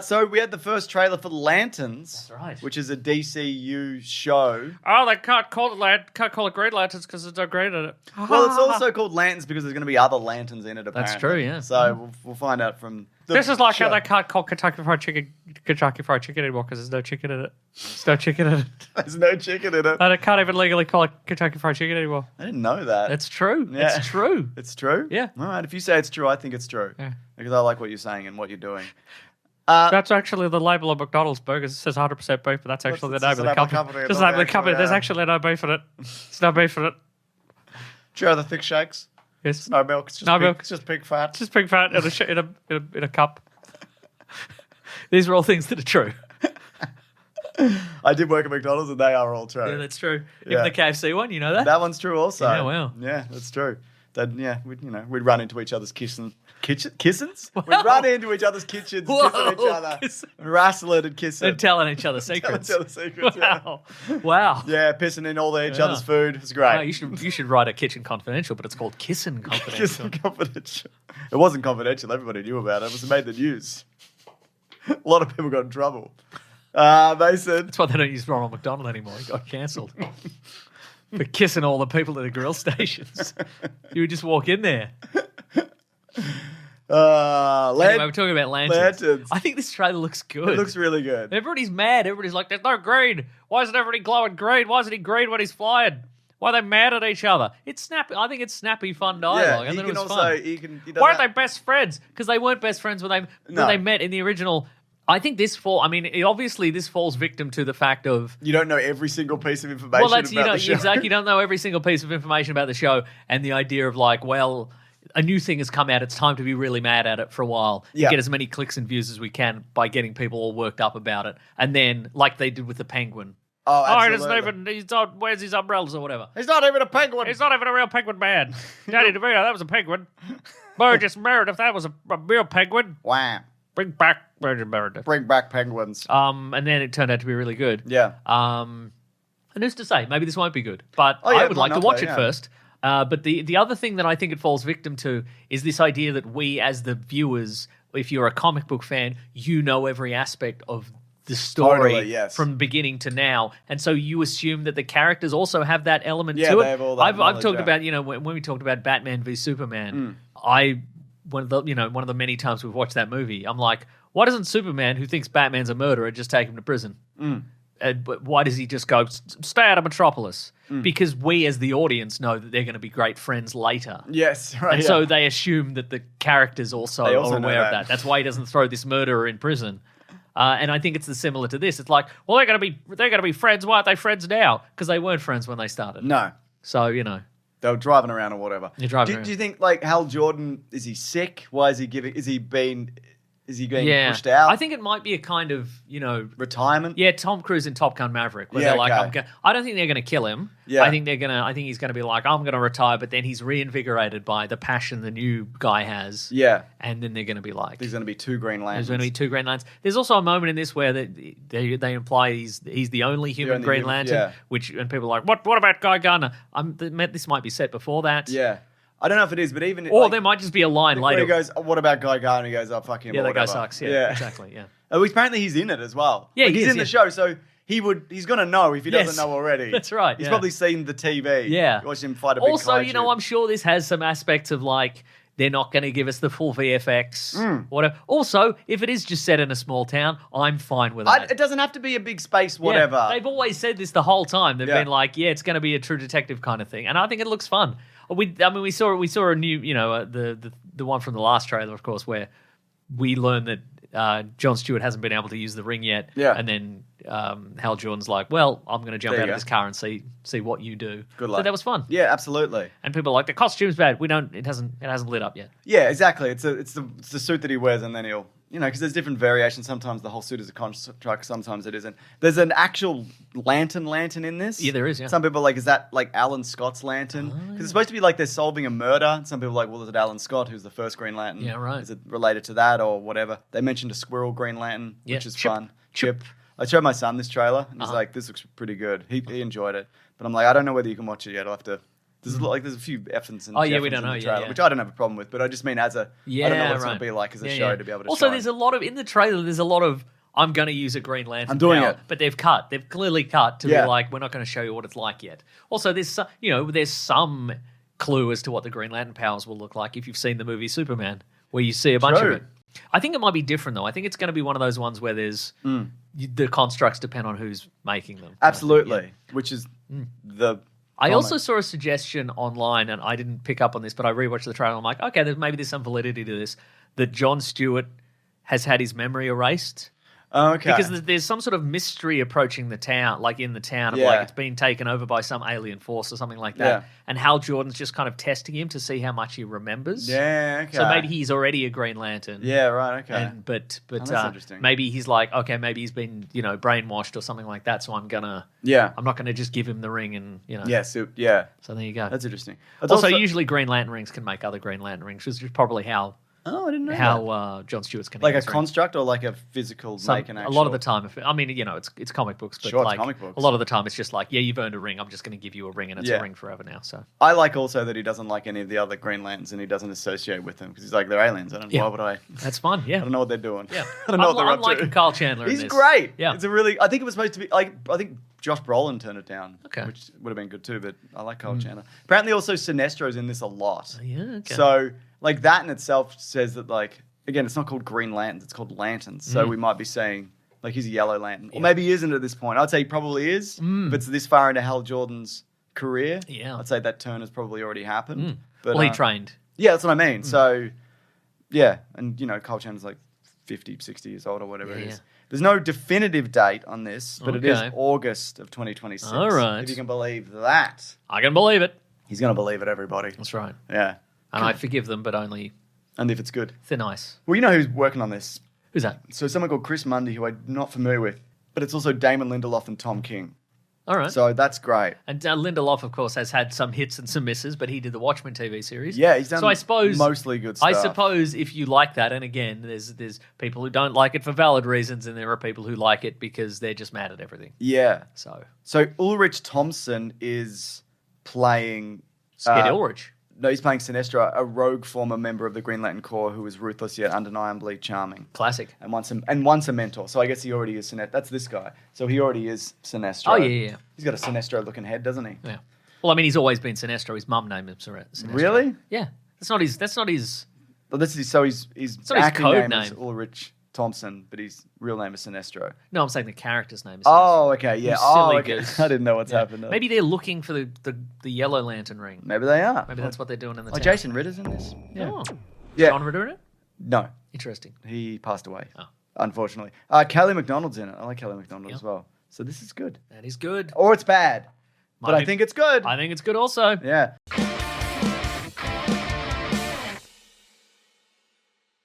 So we had the first trailer for Lanterns. That's right. Which is a DCU show. Oh, they can't call it Green Lanterns because it's not green in it. Well, it's also called Lanterns because there's going to be other lanterns in it, apparently. That's true, yeah. So we'll find out from the This is like show. how they can't call Kentucky Fried Chicken anymore because there's no chicken in it. There's no chicken in it. There's no chicken in it. And they can't even legally call it Kentucky Fried Chicken anymore. I didn't know that. It's true. Yeah. It's true. It's true? Yeah. All right, if you say it's true, I think it's true. Yeah. Because I like what you're saying and what you're doing. That's actually the label of McDonald's burgers. It says 100% beef, but that's actually the name of the company. That's the name of the company. There's actually no beef in it. There's no beef in it. Do you know the thick shakes? Yes. It's no milk. It's just No pig, milk. It's just pig fat. It's just pig fat in a cup. These are all things that are true. I did work at McDonald's and they are all true. Yeah, that's true. Yeah. Even the KFC one, you know that? That one's true also. Yeah, wow. Yeah, that's true. We'd run into each other's kissins. Wow. We'd run into each other's kitchens, kissing each other, wrestling and kissing. And telling each other secrets. Telling each other secrets, Wow. Wow. Yeah, pissing in all each Yeah. other's food. It was great. Wow, you should write a Kitchen Confidential, but it's called Kissin' Confidential. Kissing confidential. It wasn't confidential. Everybody knew about it. It was made the news. A lot of people got in trouble. Mason. That's why they don't use Ronald McDonald anymore. He got cancelled. For kissing all the people at the grill stations. You would just walk in there. Anyway, we're talking about lanterns. I think this trailer looks good. It looks really good. Everybody's mad. Everybody's like, there's no green. Why isn't everybody glowing green? Why isn't he green when he's flying? Why are they mad at each other? It's snappy. I think it's snappy, fun dialogue. Yeah, I thought it was fun. He Why aren't they best friends? Because they weren't best friends when they met in the original. I think this obviously this falls victim to the fact of you don't know every single piece of information about the show. Exactly. You don't know every single piece of information about the show, and the idea of like, well, a new thing has come out. It's time to be really mad at it for a while. Yeah. Get as many clicks and views as we can by getting people all worked up about it, and then like they did with the Penguin. Oh, he absolutely. doesn't even. He's not. Where's his umbrellas or whatever? He's not even a penguin. He's not even a real penguin man. Danny DeVito, that was a penguin. Burgess Meredith, that was a real penguin. Wow. Bring back Burgess Meredith. Bring back penguins. And then it turned out to be really good. Yeah. And who's to say? Maybe this won't be good. But Oh, yeah, I would like to watch it yeah. first. But the other thing that I think it falls victim to is this idea that we, as the viewers, if you're a comic book fan, you know every aspect of the story Totally, yes. from beginning to now. And so you assume that the characters also have that element Yeah, to they it. have all that I've knowledge, talked yeah. about, when we talked about Batman v Superman, one of the many times we've watched that movie, I'm like, why doesn't Superman, who thinks Batman's a murderer, just take him to prison? But why does he just go, stay out of Metropolis? Because we as the audience know that they're going to be great friends later. Yes, right. And yeah. so they assume that the characters also, They also are know aware of that. that. That's why he doesn't throw this murderer in prison. And I think it's similar to this. It's like, well, they're going to be friends. Why aren't they friends now? Because they weren't friends when they started. No. So They were driving around or whatever. You're driving Do you think like Hal Jordan, is he sick? Why is he being yeah. pushed out? I think it might be a kind of retirement. Yeah, Tom Cruise in Top Gun Maverick, where Yeah, they're like, okay. I don't think they're going to kill him. Yeah. I think he's going to be like, I'm going to retire, but then he's reinvigorated by the passion the new guy has. Yeah. And then they're going to be like, There's going to be two Green Lanterns. there's going to be two Green Lanterns. There's also a moment in this where they imply he's the only human only Green human, Lantern, yeah. and people are like, what about Guy Gardner? This might be set before that. Yeah. I don't know if it is, but even Or there might just be a line when later. he goes, oh, what about Guy Gardner? He goes, oh, fuck him. Yeah, or that guy whatever. sucks. Yeah, exactly. Yeah. Oh, apparently he's in it as well. Yeah, Like, he he's is, in the yeah. show, so he's going to know if he Yes. doesn't know already. That's right, He's yeah. probably seen the TV. Yeah. Watched him fight a big Also, kaiju. I'm sure this has some aspects of like they're not going to give us the full VFX, whatever. Also, if it is just set in a small town, I'm fine with that. It doesn't have to be a big space, Yeah, whatever. they've always said this the whole time. They've Yeah. been like, yeah, it's going to be a True Detective kind of thing, and I think it looks fun. We saw a new, the one from the last trailer, of course, where we learn that Jon Stewart hasn't been able to use the ring yet. Yeah. And then Hal Jordan's like, well, I'm going to jump There out you of go. this car and see what you do. Good So luck. that was fun. Yeah, absolutely. And people are like, the costume's bad. It hasn't lit up yet. Yeah, exactly. It's the suit that he wears, and then he'll, because there's different variations. Sometimes the whole suit is a construct, sometimes it isn't. There's an actual lantern in this. Yeah, there is, yeah. Some people are like, is that like Alan Scott's lantern? Because it's supposed to be like they're solving a murder. Some people are like, well, is it Alan Scott, who's the first Green Lantern? Yeah, right. Is it related to that or whatever? They mentioned a squirrel Green Lantern, Yeah, which is Chip. fun. Chip. I showed my son this trailer, and he's like, this looks pretty good. He enjoyed it. But I'm like, I don't know whether you can watch it yet. I'll have to There's there's a few F's and Oh, yeah, we Jeffins don't in know, the yeah, trailer, yeah. which I don't have a problem with, but I just mean as a, I don't know what it's going to be like as a show to be able to Also, shine. there's a lot of, in the trailer, there's a lot of, I'm going to use a Green Lantern I'm doing now, it. but they've clearly cut to be like, we're not going to show you what it's like yet. Also, there's some clue as to what the Green Lantern powers will look like if you've seen the movie Superman, where you see a bunch of it. I think it might be different, though. I think it's going to be one of those ones where there's the constructs depend on who's making them. Absolutely, which is the... I also saw a suggestion online, and I didn't pick up on this, but I rewatched the trailer. I'm like, okay, maybe there's some validity to this, that Jon Stewart has had his memory erased. Okay. Because there's some sort of mystery approaching the town, like in the town, of like it's been taken over by some alien force or something like that. Yeah. And Hal Jordan's just kind of testing him to see how much he remembers. Yeah, okay. So maybe he's already a Green Lantern. Yeah, right, okay. But that's interesting. maybe he's like, okay, maybe he's been, brainwashed or something like that, so I'm not gonna just give him the ring and, Yeah, So there you go. That's interesting. Also, usually Green Lantern rings can make other Green Lantern rings, which is probably how Oh, I didn't know how Jon Stewart's connected. Like a construct or like a physical make an actual... A lot of the time, it's comic books, but Sure, like comic books. a lot of the time it's just like, you've earned a ring. I'm just going to give you a ring, and it's a ring forever now. So I like also that he doesn't like any of the other Green Lanterns and he doesn't associate with them because he's like, they're aliens. I don't know, why would I... That's fun, yeah. I don't know what they're doing. Yeah. I don't know what they're I'm up to. liking Kyle Chandler He's in this. great. Yeah. It's a really... I think it was supposed to be... I think Josh Brolin turned it down, which would have been good too, but I like Kyle Chandler. Apparently also Sinestro's in this a lot. Yeah, okay. So like that in itself says that like... Again, it's not called Green Lanterns, it's called Lanterns. So we might be saying, like, he's a yellow lantern. Or maybe he isn't at this point. I'd say he probably is. If it's this far into Hal Jordan's career, I'd say that turn has probably already happened. But, Well, he trained. Yeah, that's what I mean. So, yeah. And, Kyle Chandler's like 50, 60 years old or whatever it is. There's no definitive date on this, but it is August of 2026. All right. If you can believe that. I can believe it. He's going to believe it, everybody. That's right. Yeah. And I forgive them, but only And if it's good. thin ice. Well, you know who's working on this? Who's that? So someone called Chris Mundy, who I'm not familiar with, but it's also Damon Lindelof and Tom King. All right. So that's great. And Lindelof, of course, has had some hits and some misses, but he did the Watchmen TV series. Yeah, he's done so I suppose, mostly good stuff. I suppose if you like that, and again, there's people who don't like it for valid reasons, and there are people who like it because they're just mad at everything. Yeah. So Ulrich Thompson is playing... Skid Ulrich. No, he's playing Sinestro, a rogue former member of the Green Lantern Corps who is ruthless yet undeniably charming. Classic. And once a mentor. So I guess he already is Sinestro. That's this guy. So he already is Sinestro. Oh, yeah. He's got a Sinestro-looking head, doesn't he? Yeah. Well, I mean, he's always been Sinestro. His mum named him Sinestro. Really? Yeah. That's not his... Well, his not his acting code name is name. Ulrich Thompson, but his real name is Sinestro. No, I'm saying the character's name is Oh, Sinestro. okay, yeah. You Oh, silly okay. goose. I didn't know what's happened. Maybe they're looking for the Yellow Lantern ring. Maybe they are. Maybe that's what they're doing in the town. Jason Ritter's in this? Yeah. Oh. Yeah. John Ritter in it? No. Interesting. He passed away, Oh. unfortunately. Kelly MacDonald's in it. I like Kelly MacDonald as well. So this is good. That is good. Or it's bad. But Might I be- think it's good. I think it's good also. Yeah.